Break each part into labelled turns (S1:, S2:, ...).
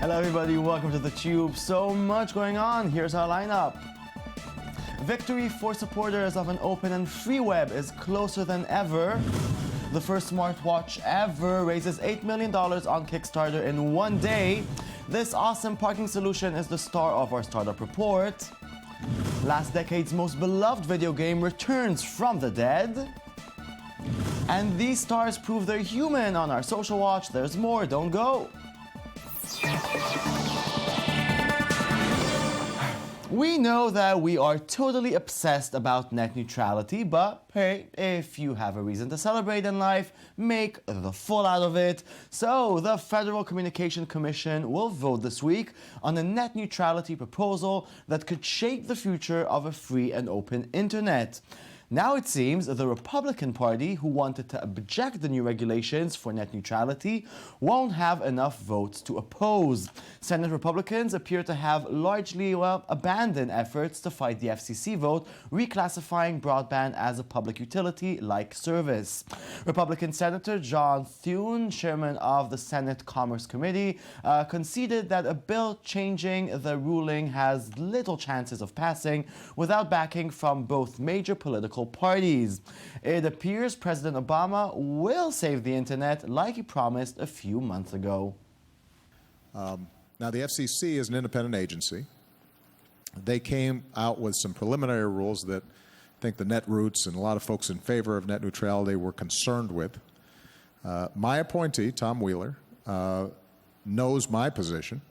S1: Hello everybody, welcome to theCUBE. So much going on, here's our lineup. Victory for supporters of an open and free web is closer than ever. The first smartwatch ever raises $8 million on Kickstarter in one day. This awesome parking solution is the star of our startup report. Last decade's most beloved video game returns from the dead. And these stars prove they're human on our social watch. There's more, don't go. We know that we are totally obsessed about net neutrality, but hey, if you have a reason to celebrate in life, make the full out of it. So the Federal Communications Commission will vote this week on a net neutrality proposal that could shape the future of a free and open internet. Now it seems the Republican Party, who wanted to object the new regulations for net neutrality, won't have enough votes to oppose. Senate Republicans appear to have largely, abandoned efforts to fight the FCC vote, reclassifying broadband as a public utility-like service. Republican Senator John Thune, chairman of the Senate Commerce Committee, conceded that a bill changing the ruling has little chances of passing without backing from both major political parties. It appears President Obama will save the internet like he promised a few months ago.
S2: Now, the FCC is an independent agency. They came out with some preliminary rules that I think the netroots and a lot of folks in favor of net neutrality were concerned with. My appointee, Tom Wheeler, knows my position.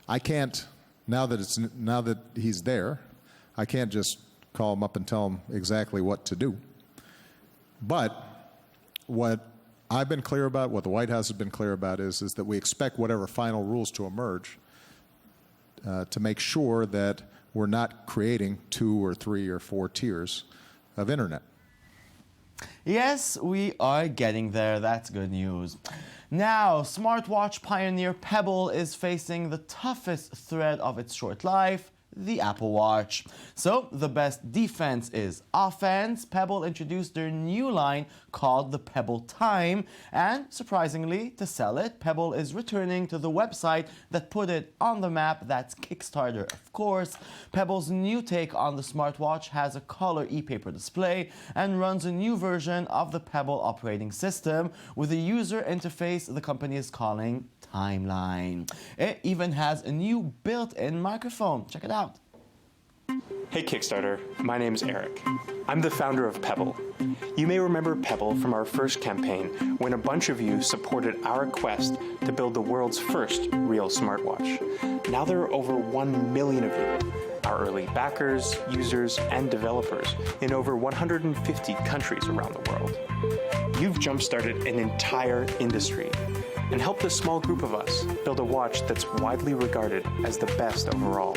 S2: I can't, now that he's there, I can't just call him up and tell him exactly what to do. But what I've been clear about, what the White House has been clear about is that we expect whatever final rules to emerge to make sure that we're not creating 2 or 3 or 4 tiers of internet.
S1: Yes, we are getting there. That's good news. Now, smartwatch pioneer Pebble is facing the toughest threat of its short life, the Apple Watch. So the best defense is offense. Pebble introduced their new line called the Pebble Time, and surprisingly, to sell it, Pebble is returning to the website that put it on the map. That's Kickstarter, of course. Pebble's new take on the smartwatch has a color e-paper display and runs a new version of the Pebble operating system with a user interface the company is calling Timeline. It even has a new built-in microphone. Check it out.
S3: Hey Kickstarter, my name's Eric. I'm the founder of Pebble. You may remember Pebble from our first campaign when a bunch of you supported our quest to build the world's first real smartwatch. Now there are over 1 million of you, our early backers, users, and developers in over 150 countries around the world. You've jump-started an entire industry and helped a small group of us build a watch that's widely regarded as the best overall.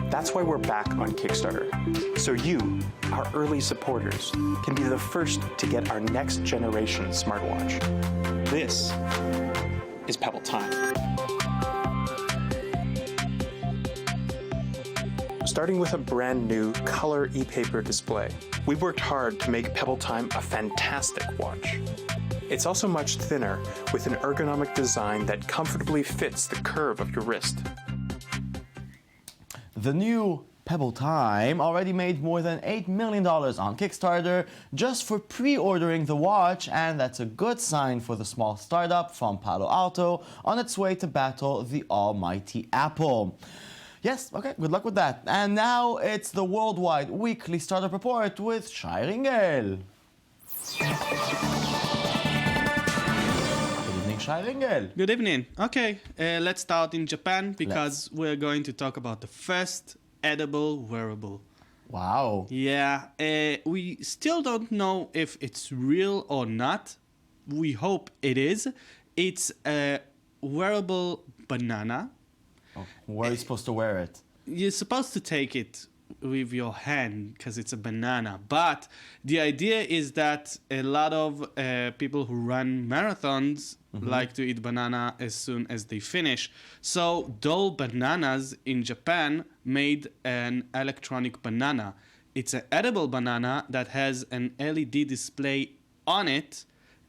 S3: That's why we're back on Kickstarter. So you, our early supporters, can be the first to get our next generation smartwatch. This is Pebble Time. Starting with a brand new color e-paper display, we worked hard to make Pebble Time a fantastic watch. It's also much thinner, with an ergonomic design that comfortably fits the curve of your wrist.
S1: The new Pebble Time already made more than $8 million on Kickstarter just for pre-ordering the watch, and that's a good sign for the small startup from Palo Alto on its way to battle the almighty Apple. Yes, okay, good luck with that. And now it's the Worldwide Weekly Startup Report with Shai Ringel. Shai Ringel.
S4: Good evening. Okay, let's start in Japan because we're going to talk about the first edible wearable.
S1: Wow.
S4: Yeah, we still don't know if it's real or not. We hope it is. It's a wearable banana.
S1: Oh, where are you supposed to wear it?
S4: You're supposed to take it with your hand because it's a banana. But the idea is that a lot of people who run marathons like to eat banana as soon as they finish. So Dole Bananas in Japan made an electronic banana. it's an edible banana that has an LED display on it,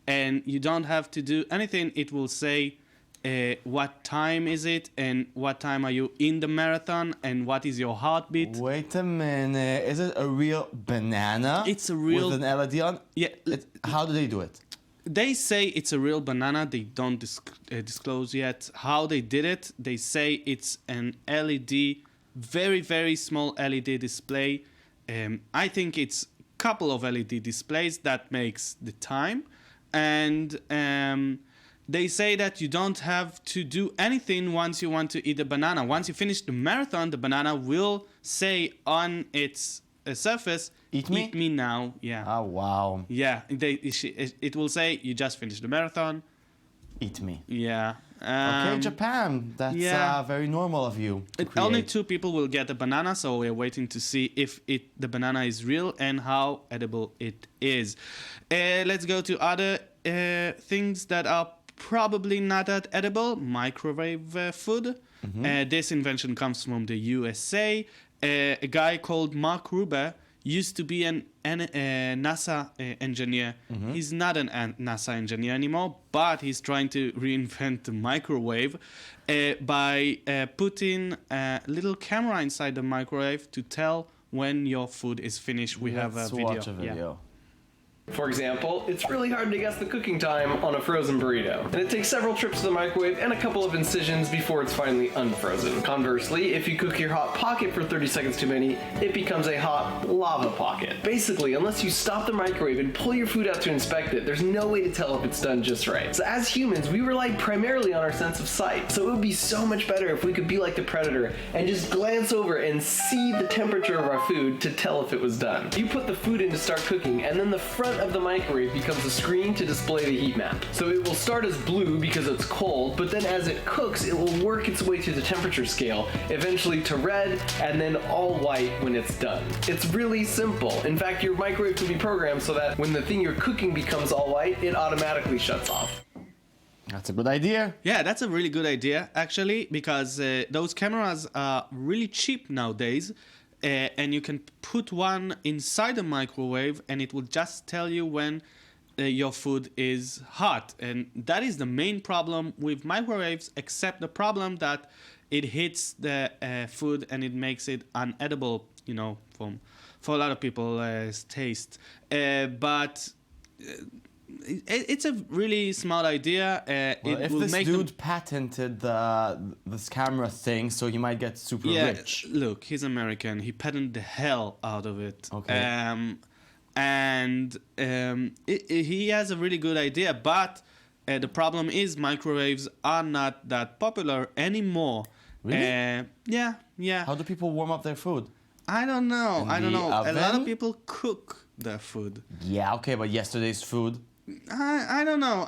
S4: and you don't have to do anything. It will say what time is it and what time are you in the marathon and what is your heartbeat.
S1: Wait a minute. Is it a real banana?
S4: It's a real...
S1: With an LED on?
S4: Yeah.
S1: How do they do it?
S4: They say it's a real banana. They don't disclose yet how they did it. They say it's an LED, very, very small LED display. I think it's a couple of LED displays that makes the time. And they say that you don't have to do anything once you want to eat a banana. Once you finish the marathon, the banana will say on its surface,
S1: Eat me?
S4: Eat me now. Yeah.
S1: Oh, wow.
S4: Yeah. It will say, you just finished the marathon.
S1: Eat me.
S4: Yeah.
S1: Okay, Japan. That's very normal of you.
S4: Only 2 people will get a banana, so we're waiting to see if the banana is real and how edible it is. Let's go to other things that are probably not that edible. Microwave food. This invention comes from the USA. A guy called Mark Ruber used to be an NASA engineer. He's not an NASA engineer anymore, but he's trying to reinvent the microwave by putting a little camera inside the microwave to tell when your food is finished. We have a video.
S1: Watch a video.
S4: Yeah.
S5: For example, it's really hard to guess the cooking time on a frozen burrito, and it takes several trips to the microwave and a couple of incisions before it's finally unfrozen. Conversely, if you cook your hot pocket for 30 seconds too many, it becomes a hot lava pocket. Basically, unless you stop the microwave and pull your food out to inspect it, there's no way to tell if it's done just right. So as humans, we rely primarily on our sense of sight, so it would be so much better if we could be like the predator and just glance over and see the temperature of our food to tell if it was done. You put the food in to start cooking, and then the front of the microwave becomes a screen to display the heat map. So it will start as blue because it's cold, but then as it cooks, it will work its way through the temperature scale, eventually to red, and then all white when it's done. It's really simple. In fact, your microwave could be programmed so that when the thing you're cooking becomes all white, it automatically shuts off.
S1: That's a good idea.
S4: Yeah, that's a really good idea, actually, because those cameras are really cheap nowadays. And you can put one inside the microwave and it will just tell you when your food is hot. And that is the main problem with microwaves, except the problem that it hits the food and it makes it unedible, you know, for a lot of people's taste. But it's a really smart idea.
S1: Well, if this dude patented this camera thing, so he might get super rich.
S4: Look, he's American. He patented the hell out of it.
S1: Okay.
S4: He has a really good idea, but the problem is microwaves are not that popular anymore.
S1: Really?
S4: Yeah.
S1: How do people warm up their food?
S4: I don't know.
S1: In the oven?
S4: A lot of people cook their food.
S1: Yeah, okay, but yesterday's food?
S4: I don't know.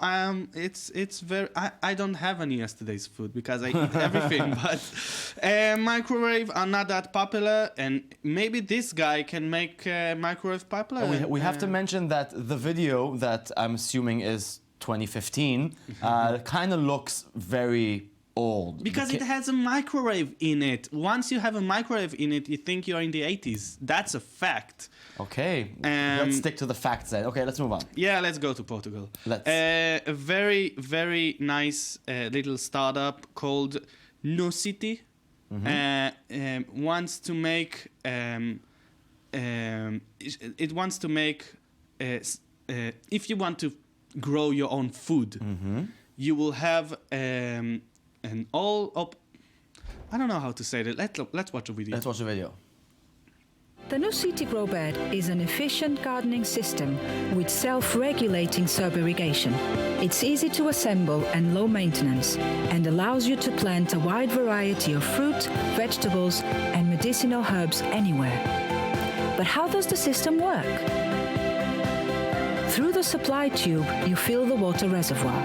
S4: It's very. I don't have any yesterday's food because I eat everything. But microwave are not that popular, and maybe this guy can make microwave popular.
S1: We have to mention that the video that I'm assuming is 2015 kind of looks very old.
S4: Because it has a microwave in it. Once you have a microwave in it, you think you're in the 80s. That's a fact.
S1: Okay, let's stick to the facts then. Okay, let's move on.
S4: Yeah, let's go to Portugal.
S1: Let's.
S4: A very, very nice little startup called Neutrality wants to make. It wants to make. If you want to grow your own food, you will have an all. I don't know how to say that. Let's watch a video.
S1: Let's watch the video.
S6: The Neutrality grow bed is an efficient gardening system with self-regulating sub-irrigation. It's easy to assemble and low maintenance, and allows you to plant a wide variety of fruit, vegetables, and medicinal herbs anywhere. But how does the system work? Through the supply tube, you fill the water reservoir.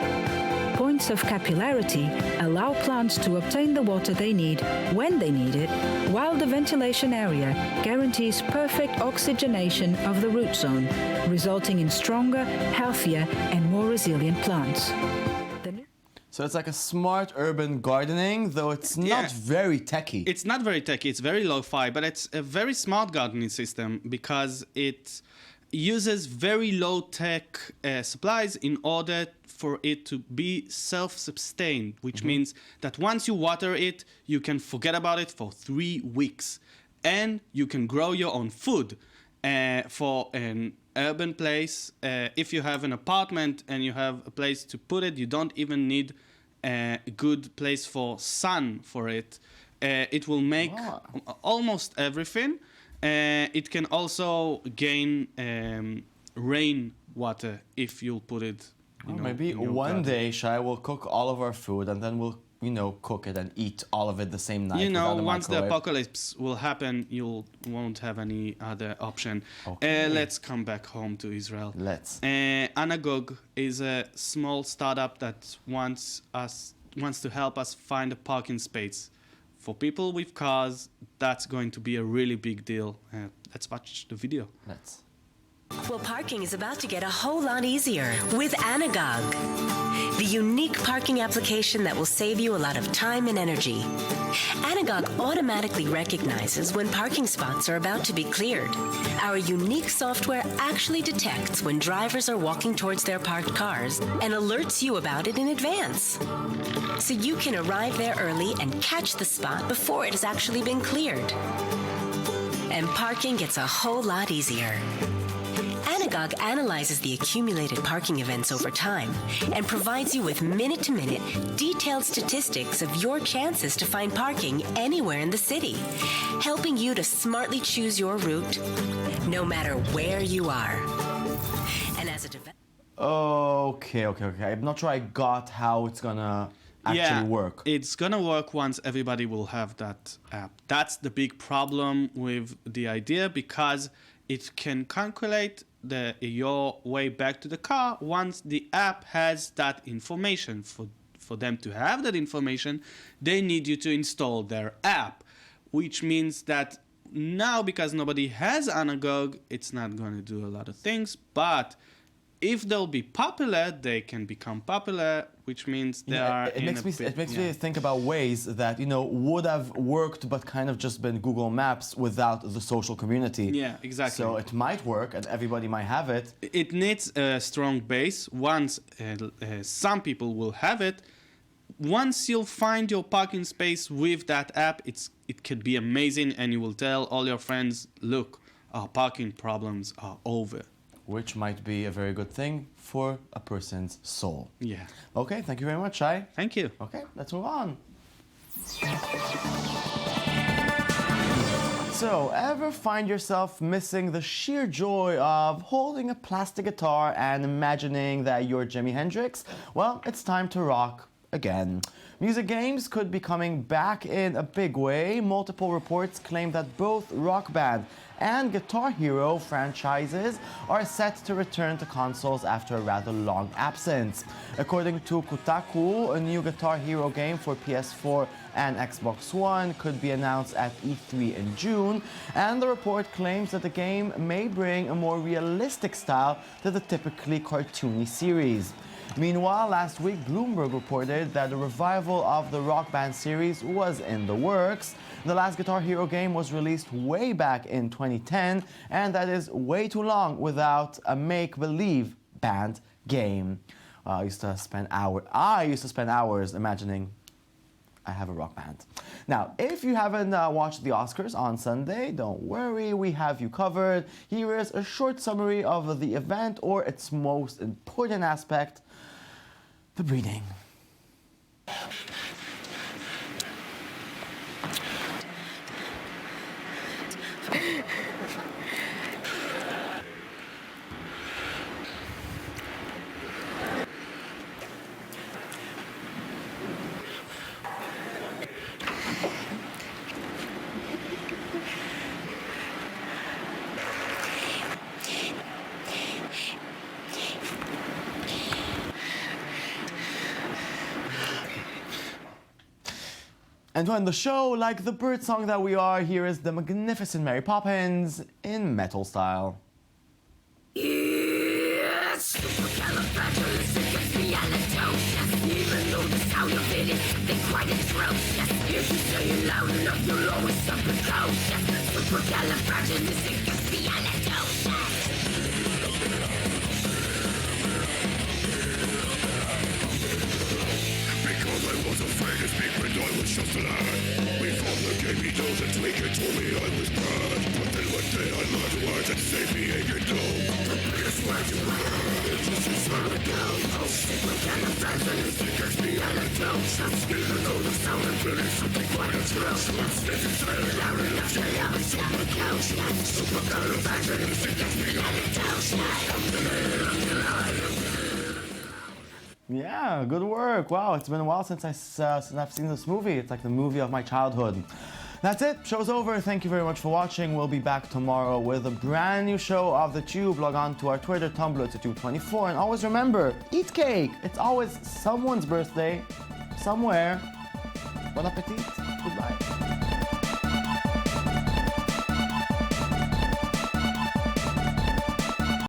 S6: Points of capillarity allow plants to obtain the water they need when they need it, while the ventilation area guarantees perfect oxygenation of the root zone, resulting in stronger, healthier, and more resilient plants.
S1: So it's like a smart urban gardening, though it's
S4: Yeah.
S1: not very techy.
S4: It's not very techy, it's very lo-fi, but it's a very smart gardening system because it uses very low-tech supplies in order for it to be self-sustained, which means that once you water it, you can forget about it for 3 weeks. And you can grow your own food. For an urban place, if you have an apartment and you have a place to put it, you don't even need a good place for sun for it. It will make almost everything. It can also gain rain water if you'll put it.
S1: Maybe
S4: in your
S1: one
S4: garden.
S1: day Shai will cook all of our food and then we'll, cook it and eat all of it the same night. without a
S4: Once the
S1: microwave.
S4: apocalypse will happen, you won't have any other option.
S1: Okay.
S4: Let's come back home to Israel.
S1: Let's.
S4: Anagog is a small startup that wants to help us find a parking space. For people with cars, that's going to be a really big deal. Let's watch the video.
S1: Let's.
S7: Well, parking is about to get a whole lot easier with Anagog, the unique parking application that will save you a lot of time and energy. Anagog automatically recognizes when parking spots are about to be cleared. Our unique software actually detects when drivers are walking towards their parked cars and alerts you about it in advance. So you can arrive there early and catch the spot before it has actually been cleared. And parking gets a whole lot easier. Anagog analyzes the accumulated parking events over time and provides you with minute-to-minute, detailed statistics of your chances to find parking anywhere in the city, helping you to smartly choose your route, no matter where you are. And as a developer...
S1: Okay. I'm not sure I got how it's gonna actually work.
S4: It's gonna work once everybody will have that app. That's the big problem with the idea because it can calculate your way back to the car once the app has that information. For them to have that information, they need you to install their app, which means that now, because nobody has Anagog, it's not going to do a lot of things, but if they'll be popular, they can become popular, which means they are
S1: It makes me think about ways that would have worked but kind of just been Google Maps without the social community.
S4: Yeah, exactly.
S1: So it might work and everybody might have it.
S4: It needs a strong base. Once some people will have it, once you'll find your parking space with that app, it could be amazing, and you will tell all your friends, look, our parking problems are over.
S1: Which might be a very good thing for a person's soul.
S4: Yeah.
S1: Okay, thank you very much, Shai.
S4: Thank you.
S1: Okay, let's move on. So, ever find yourself missing the sheer joy of holding a plastic guitar and imagining that you're Jimi Hendrix? Well, it's time to rock again. Music games could be coming back in a big way. Multiple reports claim that both Rock Band and Guitar Hero franchises are set to return to consoles after a rather long absence. According to Kotaku, a new Guitar Hero game for PS4 and Xbox One could be announced at E3 in June, and the report claims that the game may bring a more realistic style to the typically cartoony series. Meanwhile, last week, Bloomberg reported that a revival of the Rock Band series was in the works. The last Guitar Hero game was released way back in 2010, and that is way too long without a make-believe band game. I used to spend hours imagining I have a rock band. Now, if you haven't watched the Oscars on Sunday, don't worry, we have you covered. Here is a short summary of the event, or its most important aspect, the breeding. And to end the show, like the bird song that we are, here is the magnificent Mary Poppins in metal style.
S8: Yes! Supercalifragilisticexpialidocious, even though the counterfeited, they quite atrocious. If you say it loud enough, you'll always sound precocious. Supercalifragilisticexpialidocious. Because I was afraid to speak when I was just a lad. My father gave me those and tweak and told me I was bad. But then one day I learned words and saved behavior too. The biggest word you heard is just a solid down. Supercalifragilisticexpialidocious. Even though the sound of it is something quite atrocious. If you say it loud enough, you'll always sound precocious. Supercalifragilisticexpialidocious.
S1: Yeah, good work. Wow, it's been a while since I've seen this movie. It's like the movie of my childhood. That's it. Show's over. Thank you very much for watching. We'll be back tomorrow with a brand new show of The Tube. Log on to our Twitter, Tumblr, it's Tube24. And always remember, eat cake. It's always someone's birthday, somewhere. Bon appetit. Goodbye.